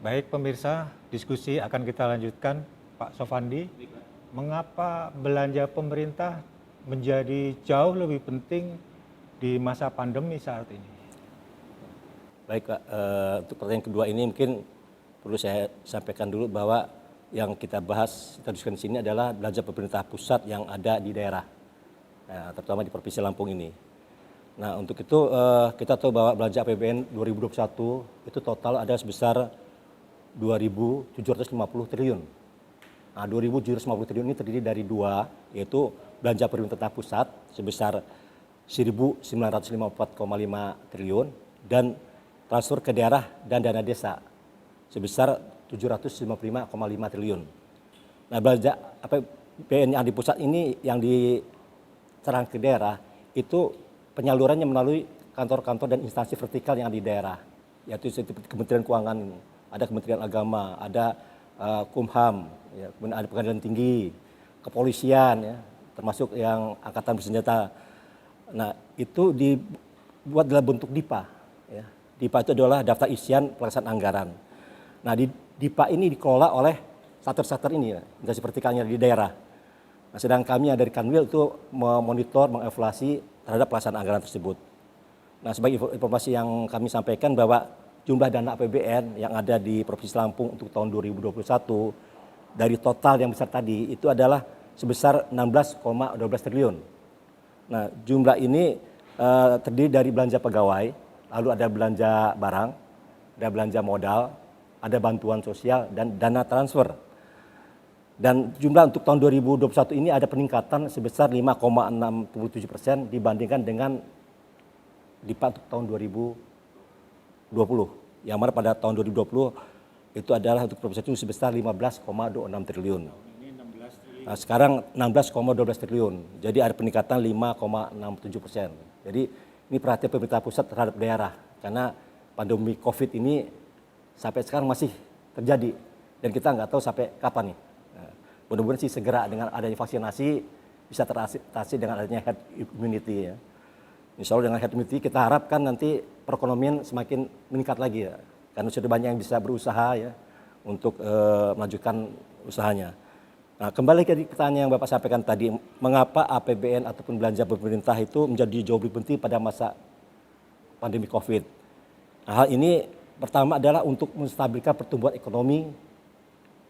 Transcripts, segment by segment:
Baik pemirsa, diskusi akan kita lanjutkan. Pak Sofandi, mengapa belanja pemerintah menjadi jauh lebih penting di masa pandemi saat ini? Baik Pak, untuk pertanyaan kedua ini mungkin perlu saya sampaikan dulu bahwa yang kita bahas, kita diskusikan di sini adalah belanja pemerintah pusat yang ada di daerah, terutama di Provinsi Lampung ini. Nah untuk itu kita tahu bahwa belanja APBN 2021 itu total ada sebesar 2.750 triliun. Nah 2.750 triliun ini terdiri dari dua, yaitu belanja pemerintah pusat sebesar 1.954,5 triliun dan transfer ke daerah dan dana desa sebesar 755,5 triliun. Nah belanja APBN yang di pusat ini yang diserahkan ke daerah itu penyalurannya melalui kantor-kantor dan instansi vertikal yang di daerah, yaitu seperti Kementerian Keuangan, ada Kementerian Agama, ada Kumham, ya, kemudian ada Pengadilan Tinggi, Kepolisian, ya, termasuk yang Angkatan Bersenjata. Nah itu dibuat dalam bentuk DIPA. Ya. DIPA itu adalah daftar isian pelaksanaan anggaran. Nah di DIPA ini dikelola oleh satker-satker ini, ya, instansi vertikalnya di daerah. Nah, sedang kami yang dari Kanwil itu memonitor, mengevaluasi terhadap pelaksanaan anggaran tersebut. Nah, sebagai informasi yang kami sampaikan bahwa jumlah dana APBN yang ada di Provinsi Lampung untuk tahun 2021 dari total yang besar tadi itu adalah sebesar 16,12 triliun. Nah, jumlah ini terdiri dari belanja pegawai, lalu ada belanja barang, ada belanja modal, ada bantuan sosial dan dana transfer. Dan jumlah untuk tahun 2021 ini ada peningkatan sebesar 5,67% dibandingkan dengan DIPA untuk tahun 2020. Yang mana pada tahun 2020 itu adalah untuk provinsi itu sebesar 15,26 triliun. Nah, sekarang 16,12 triliun. Jadi ada peningkatan 5,67%. Jadi ini perhatian pemerintah pusat terhadap daerah karena pandemi COVID ini sampai sekarang masih terjadi dan kita nggak tahu sampai kapan nih. Mudah-mudahan sih segera dengan adanya vaksinasi bisa teratasi dengan adanya herd immunity, ya. Insya Allah dengan herd immunity kita harapkan nanti perekonomian semakin meningkat lagi, ya. Karena sudah banyak yang bisa berusaha, ya, untuk melanjutkan usahanya. Nah, kembali ke pertanyaan yang Bapak sampaikan tadi, mengapa APBN ataupun belanja pemerintah itu menjadi jauh lebih penting pada masa pandemi COVID. Nah, hal ini pertama adalah untuk menstabilkan pertumbuhan ekonomi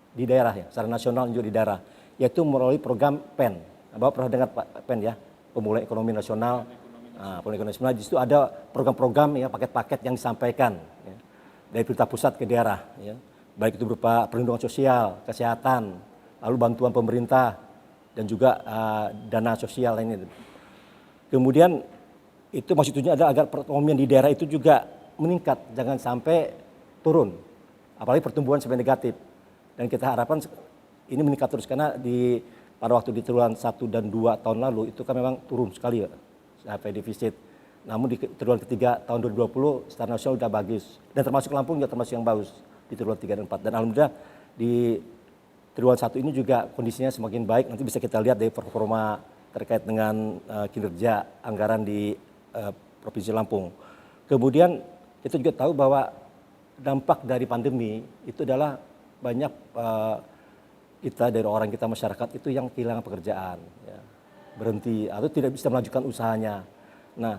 di daerah, ya, secara nasional juga di daerah, yaitu melalui program PEN. Bapak pernah dengar Pak PEN, ya, Pemulihan Ekonomi Nasional. Pemulihan Ekonomi Nasional di situ ada program-program, ya, paket-paket yang disampaikan, ya, dari pemerintah pusat ke daerah, ya, baik itu berupa perlindungan sosial, kesehatan, lalu bantuan pemerintah dan juga dana sosial lainnya. Kemudian itu maksudnya adalah agar perekonomian di daerah itu juga meningkat, jangan sampai turun, apalagi pertumbuhan sampai negatif. Dan kita harapkan ini meningkat terus karena pada waktu di triwulan 1 dan 2 tahun lalu itu kan memang turun sekali, ya, sampai defisit. Namun di triwulan ketiga tahun 2020 secara nasional sudah bagus dan termasuk Lampung juga termasuk yang bagus di triwulan 3 dan 4. Dan alhamdulillah di triwulan 1 ini juga kondisinya semakin baik. Nanti bisa kita lihat dari performa terkait dengan kinerja anggaran di Provinsi Lampung. Kemudian kita juga tahu bahwa dampak dari pandemi itu adalah banyak kita dari orang kita masyarakat itu yang kehilangan pekerjaan, ya, berhenti atau tidak bisa melanjutkan usahanya. Nah,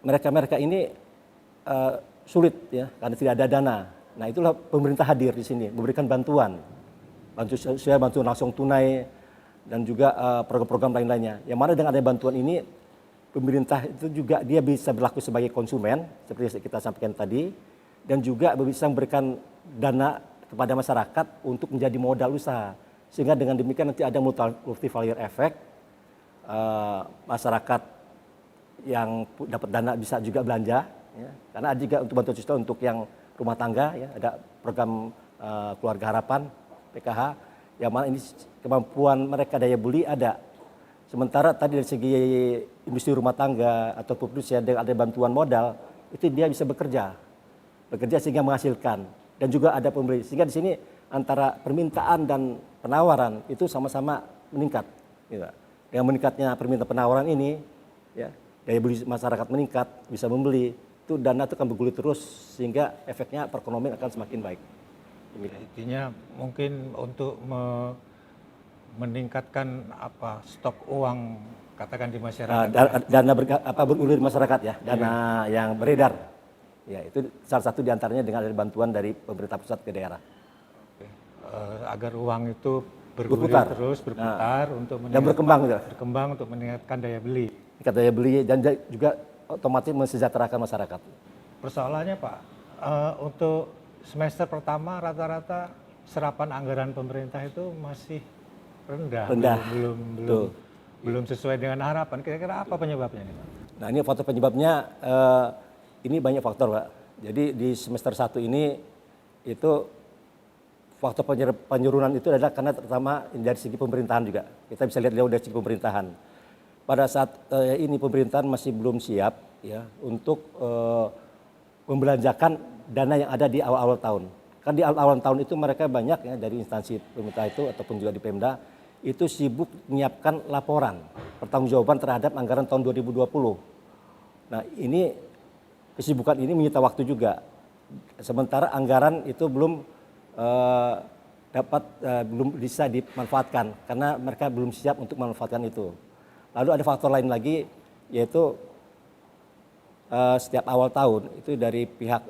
mereka ini sulit, ya, karena tidak ada dana. Nah, itulah pemerintah hadir di sini memberikan bantuan sosial, bantuan langsung tunai dan juga program-program lain-lainnya. Yang mana dengan adanya bantuan ini pemerintah itu juga dia bisa berlaku sebagai konsumen seperti yang kita sampaikan tadi dan juga bisa memberikan dana kepada masyarakat untuk menjadi modal usaha, sehingga dengan demikian nanti ada multiplier effect, masyarakat yang dapat dana bisa juga belanja, ya, karena ada juga untuk bantuan sosial untuk yang rumah tangga, ya, ada program keluarga harapan PKH yang mana ini kemampuan mereka daya beli ada. Sementara tadi dari segi industri rumah tangga atau produksi ada bantuan modal itu dia bisa bekerja sehingga menghasilkan. Dan juga ada pembeli, sehingga di sini antara permintaan dan penawaran itu sama-sama meningkat. Gitu. Dengan meningkatnya permintaan penawaran ini, ya, daya beli masyarakat meningkat, bisa membeli, itu dana itu akan bergulir terus sehingga efeknya perekonomian akan semakin baik. Intinya mungkin untuk meningkatkan stok uang katakan di masyarakat. Dana bergulir masyarakat ya, dana yang beredar. Ya, itu salah satu diantaranya dengan ada bantuan dari pemerintah pusat ke daerah. Agar uang itu Berputar. terus berputar untuk Dan berkembang untuk meningkatkan daya beli. Daya beli dan juga otomatis mensejahterakan masyarakat. Persoalannya Pak, untuk semester pertama rata-rata serapan anggaran pemerintah itu masih rendah. Belum sesuai dengan harapan. Kira-kira apa penyebabnya nih Pak? Nah, ini faktor penyebabnya, ini banyak faktor Pak. Jadi di semester 1 ini itu faktor penurunan itu adalah karena terutama dari segi pemerintahan juga. Kita bisa lihat dari segi pemerintahan. Pada saat ini pemerintahan masih belum siap ya untuk membelanjakan dana yang ada di awal-awal tahun. Kan di awal-awal tahun itu mereka banyak ya dari instansi pemerintah itu ataupun juga di Pemda itu sibuk menyiapkan laporan pertanggungjawaban terhadap anggaran tahun 2020. Nah, ini kesibukan ini menyita waktu juga. Sementara anggaran itu belum bisa dimanfaatkan karena mereka belum siap untuk memanfaatkan itu. Lalu ada faktor lain lagi yaitu setiap awal tahun itu dari pihak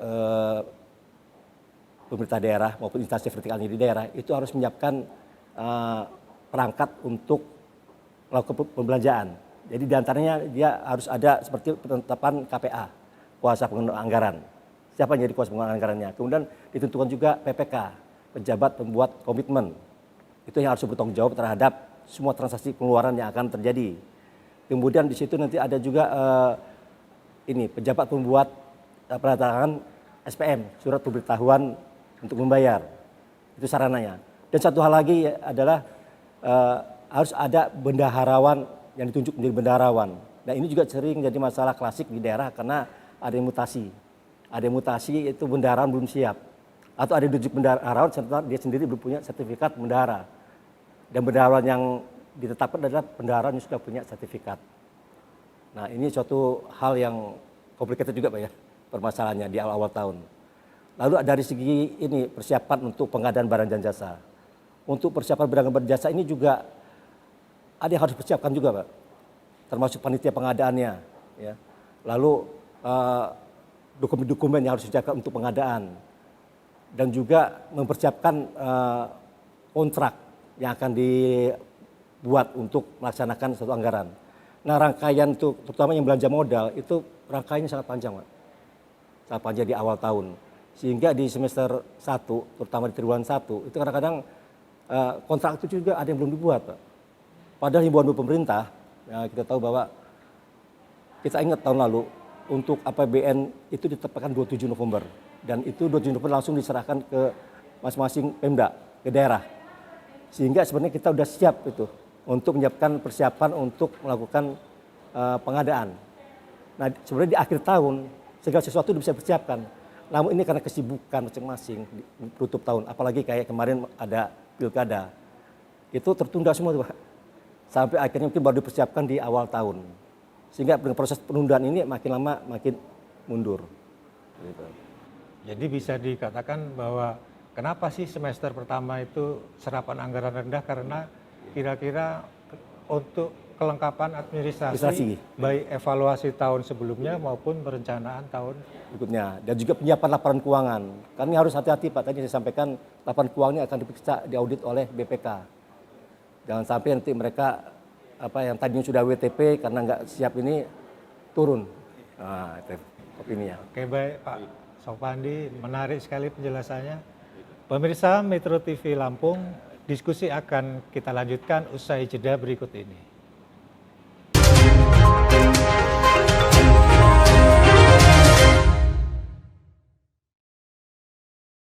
pemerintah daerah maupun instansi vertikalnya di daerah itu harus menyiapkan perangkat untuk melakukan pembelanjaan. Jadi diantaranya dia harus ada seperti penetapan KPA, kuasa pengelola anggaran. Siapa yang jadi kuasa pengelola anggarannya. Kemudian ditentukan juga PPK, pejabat pembuat komitmen. Itu yang harus bertanggung jawab terhadap semua transaksi pengeluaran yang akan terjadi. Kemudian di situ nanti ada juga pejabat pembuat penandatangan SPM, surat pemberitahuan untuk membayar. Itu sarananya. Dan satu hal lagi adalah harus ada bendaharawan yang ditunjuk menjadi bendaharawan. Nah, ini juga sering jadi masalah klasik di daerah karena ada yang mutasi. Ada yang mutasi itu bendaharawan belum siap. Atau ada yang ditunjuk bendaharawan sementara dia sendiri belum punya sertifikat bendahara. Dan bendaharawan yang ditetapkan adalah bendaharawan yang sudah punya sertifikat. Nah, ini suatu hal yang complicated juga Pak ya, permasalahannya di awal-awal tahun. Lalu dari segi ini persiapan untuk pengadaan barang dan jasa. Untuk persiapan barang dan jasa ini juga ada yang harus dipersiapkan juga Pak. Termasuk panitia pengadaannya. Ya. Lalu dokumen-dokumen yang harus disiapkan untuk pengadaan. Dan juga mempersiapkan kontrak yang akan dibuat untuk melaksanakan satu anggaran. Nah, rangkaian itu terutama yang belanja modal itu rangkaiannya sangat panjang Pak. Sangat panjang di awal tahun. Sehingga di semester 1, terutama di triwulan 1, itu kadang-kadang kontrak itu juga ada yang belum dibuat Pak. Padahal himbauan pemerintah, ya kita tahu bahwa kita ingat tahun lalu untuk APBN itu ditetapkan 27 November. Dan itu 27 November langsung diserahkan ke masing-masing Pemda, ke daerah. Sehingga sebenarnya kita sudah siap itu untuk menyiapkan persiapan untuk melakukan pengadaan. Nah, sebenarnya di akhir tahun segala sesuatu bisa dipersiapkan. Namun ini karena kesibukan masing-masing di tutup tahun, apalagi kayak kemarin ada pilkada, itu tertunda semua tuh Pak. Sampai akhirnya mungkin baru dipersiapkan di awal tahun. Sehingga proses penundaan ini makin lama makin mundur. Gitu. Jadi bisa dikatakan bahwa kenapa sih semester pertama itu serapan anggaran rendah karena kira-kira untuk kelengkapan administrasi baik evaluasi tahun sebelumnya maupun perencanaan tahun berikutnya dan juga penyiapan laporan keuangan. Kami harus hati-hati Pak, tadi saya sampaikan laporan keuangannya akan diperiksa, diaudit oleh BPK. Jangan sampai nanti mereka yang tadinya sudah WTP karena nggak siap ini turun. Nah, itu opininya. Oke, baik Pak Sofandi, menarik sekali penjelasannya. Pemirsa Metro TV Lampung, diskusi akan kita lanjutkan usai jeda berikut ini.